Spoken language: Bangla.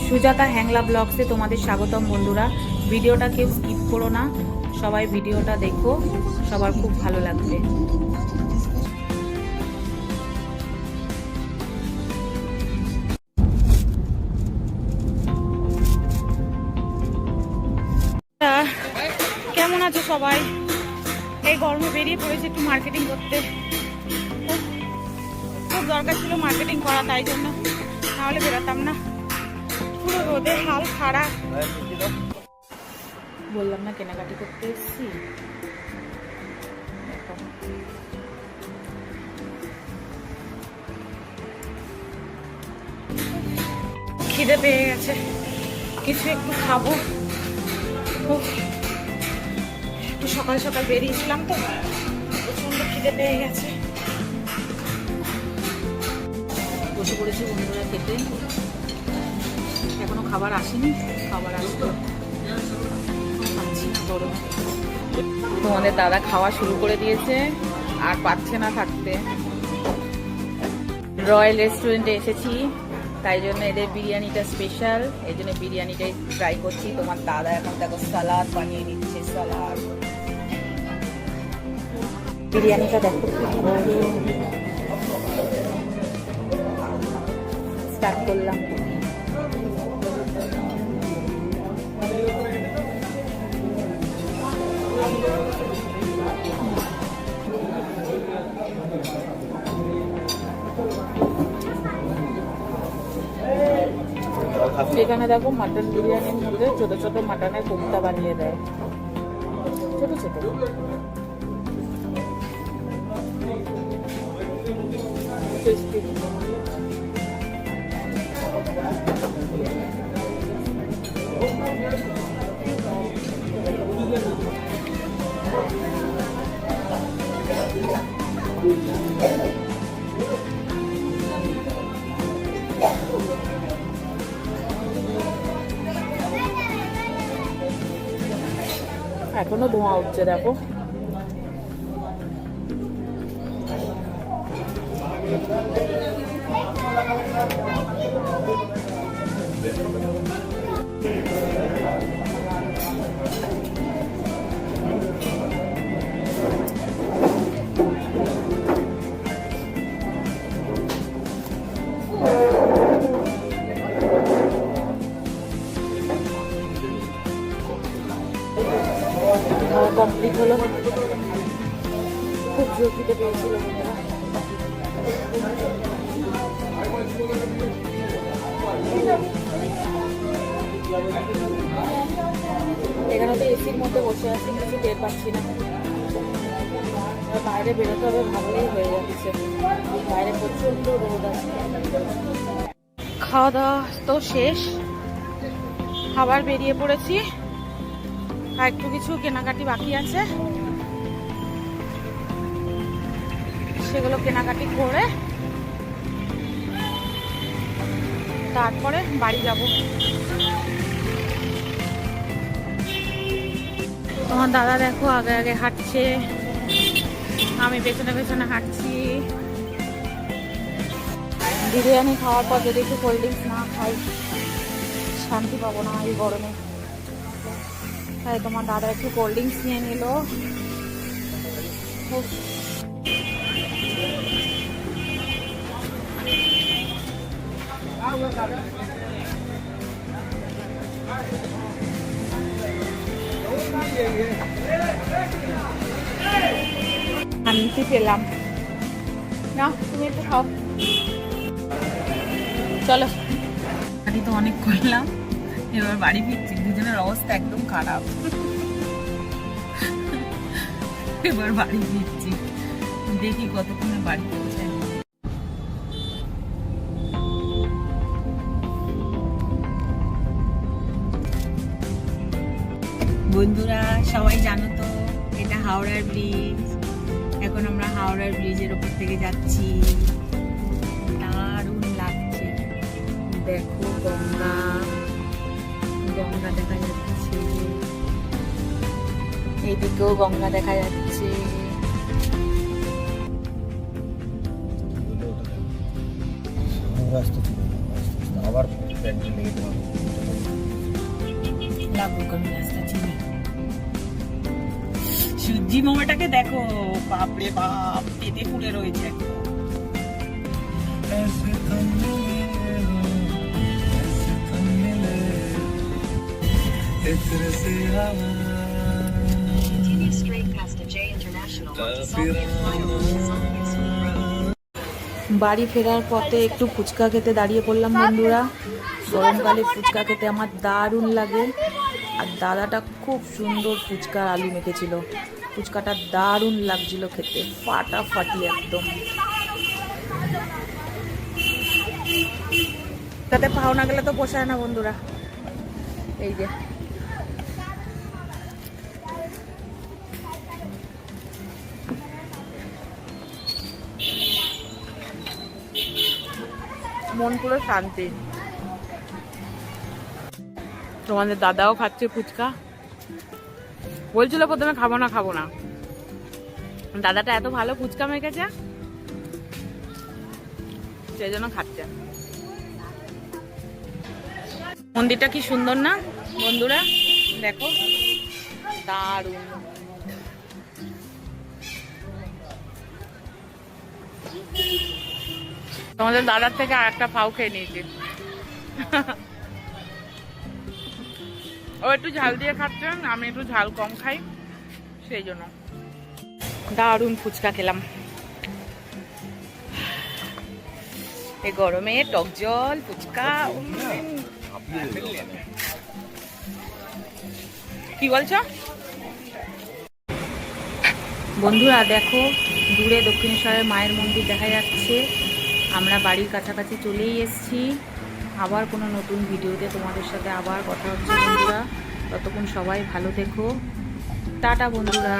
সুজাতা হ্যাংলা ব্লগসে তোমাদের স্বাগতম বন্ধুরা। ভিডিওটা কেউ স্কিপ করো না, সবাই ভিডিওটা দেখো, সবার খুব ভালো লাগবে। কেমন আছো সবাই? এই গরমে বেরিয়ে পড়েছে একটু মার্কেটিং করতে। খুব দরকার ছিল মার্কেটিং করা, তাই জন্য, নাহলে বেরোতাম না। পুরো রোদে হাল খারাপ। বললাম না কেনাকাটি করতে এসেছি। খিদে পেয়ে গেছে, কিছু একটু খাবো। একটু সকাল সকাল বেরিয়েছিলাম তো, প্রচন্ড খিদে পেয়ে গেছে। বসে পড়েছি বন্ধুরা খেতে, এখনো খাবার আসেনি, খাবার আসবে। তোমাদের দাদা খাওয়া শুরু করে দিয়েছে, আর পাচ্ছে না থাকতে। রয়্যাল রেস্টুরেন্টে এসেছি, তাই জন্য এদের বিরিয়ানিটা স্পেশাল, এই জন্য বিরিয়ানিটাই ট্রাই করছি। তোমার দাদা এখন দেখো সালাদ বানিয়ে দিচ্ছে, সালাদ। বিরিয়ানিটা দেখো, স্টার্ট করলাম। এখানে দেখো মাটন বিরিয়ানির মধ্যে ছোট ছোট মাটনের কোফতা বানিয়ে দেয়, ছোট ছোট। এখনো ধোঁয়া উঠছে দেখো। কমপ্লিট হলো, খুব জোর দিতে পেরেছিল। এখানে তো এসির মধ্যে বসে আছি, কিছু টের পাচ্ছি না। বাইরে বেরোতে হবে ভালোই হয়ে যাচ্ছে, বাইরে প্রচন্ড রোদ আছে। খাওয়া দাওয়া তো শেষ, খাবার বেরিয়ে পড়েছি। আর একটু কিছু কেনাকাটি বাকি আছে, সেগুলো কেনাকাটি করে তারপরে বাড়ি যাব। তোমার দাদা দেখো আগে আগে হাঁটছে, আমি পেছনে পেছনে হাঁটছি। বিরিয়ানি খাওয়ার পর যদি একটু কোল্ড ড্রিঙ্কস না খাই শান্তি পাবো না এই গরমে, তাই তোমার দাদা একটু কোল্ড ড্রিঙ্কস নিয়ে নিল। শান্তি পেলাম না, তুমি একটু খাও। চলো, আমি তো অনেক করলাম, এবার বাড়ি ফিরছি। দুজনের অবস্থা একদম খারাপ, এবার বাড়ি ফিরছি, দেখি কতক্ষণে বাড়ি পৌঁছে। বন্ধুরা সবাই জানো তো এটা হাওড়ার ব্রিজ। এখন আমরা হাওড়ার ব্রিজের উপর থেকে যাচ্ছি, দারুণ লাগছে। দেখো গঙ্গা, গঙ্গা দেখা যাচ্ছে, এইদিকেও গঙ্গা দেখা যাচ্ছে। রাস্তা ছিল, আবার সুজি মোমোটাকে দেখো, বাপরে বাপ, পেটে ফুলে রয়েছে একদম। বাড়ি ফেরার পথে একটু ফুচকা খেতে দাঁড়িয়ে পড়লাম বন্ধুরা। গরমকালে ফুচকা খেতে আমার দারুণ লাগে। আর দাদাটা খুব সুন্দর ফুচকার আলু মেখেছিল। ফুচকাটা দারুণ লাগছিল খেতে, ফাটাফাটি একদম। তাতে পাও না গেলে তো পোষায় না বন্ধুরা। এই যে মন পুরো শান্তি। তোমাদের দাদাও খাচ্ছে ফুচকা। বলছিল প্রথমে খাবো না, দাদাটা এত ভালো ফুচকা মেখেছে সেই জন্য খাচ্ছে। মন্দিরটা কি সুন্দর না বন্ধুরা, দেখো দারুণ। তোমাদের দাদার থেকে আর একটা পাও খেয়ে নিয়েছি। ও একটু ঝাল দিয়ে খাচ্ছে, আমি একটু ঝাল কম খাই, সেই জন্য। দারুণ ফুচকা খেলাম। এই গরমে টক জল ফুচকা। কি বলছো বন্ধুরা? দেখো দূরে দক্ষিণেশ্বরের মায়ের মন্দির দেখা যাচ্ছে। আমরা বাড়ির কাছাকাছি চলেই এসেছি। আবার কোনো নতুন ভিডিওতে তোমাদের সাথে আবার কথা হচ্ছে বন্ধুরা। ততক্ষণ সবাই ভালো থেকো। টাটা বন্ধুরা।